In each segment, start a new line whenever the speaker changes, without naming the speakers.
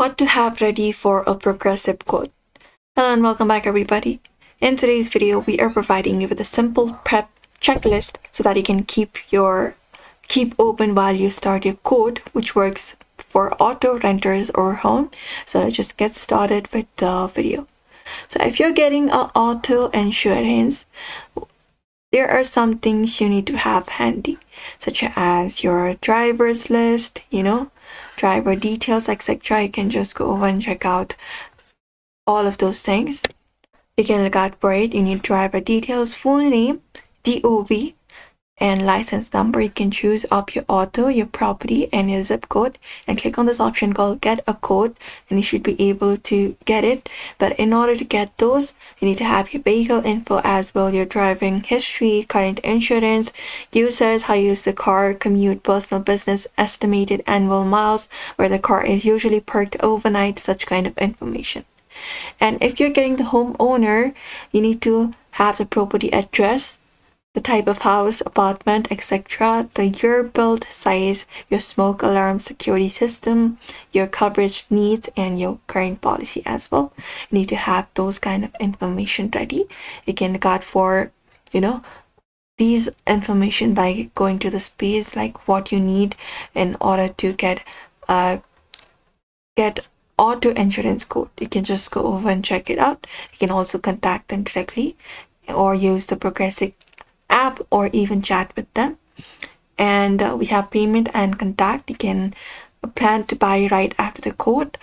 What to have ready for a progressive quote. Hello and welcome back everybody. In today's video, we are providing you with a simple prep checklist so that you can keep open while you start your quote, which works for auto, renters, or home. So let's just get started with the video. So if you're getting an auto insurance, there are some things you need to have handy, such as your driver's list, driver details, etc. You can just go over and check out all of those things. You can look out for it. You need driver details, full name, DOV, and license number. You can choose up your auto, your property, and your zip code, and click on this option called get a quote, and you should be able to get it. But in order to get those, you need to have your vehicle info as well, your driving history, current insurance, users, how you use the car, commute, personal, business, estimated annual miles, where the car is usually parked overnight, such kind of information. And if you're getting the homeowner, you need to have the property address, the type of house, apartment, etc., the year built, size, your smoke alarm security system, your coverage needs, and your current policy as well. You need to have those kind of information ready. You can look out for, these information by going to the space like what you need in order to get auto insurance quote. You can just go over and check it out. You can also contact them directly or use the Progressive app or even chat with them. And we have payment and contact. You can plan to buy right after the quote,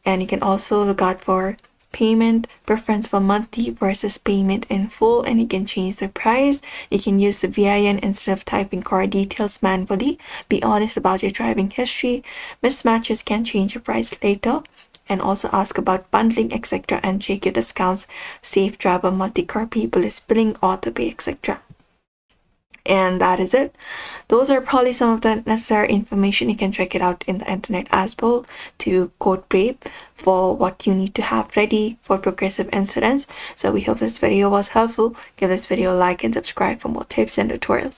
and you can also look out for payment preference for monthly versus payment in full, and you can change the price. You can use the VIN instead of typing car details manually. Be honest about your driving history. Mismatches can change your price later, and also ask about bundling, etc., and check your discounts. Safe Driver, multi-car people is billing, auto pay, etc. And that is it. Those are probably some of the necessary information. You can check it out in the internet as well to quote prep for what you need to have ready for progressive insurance. So we hope this video was helpful. Give this video a like and subscribe for more tips and tutorials.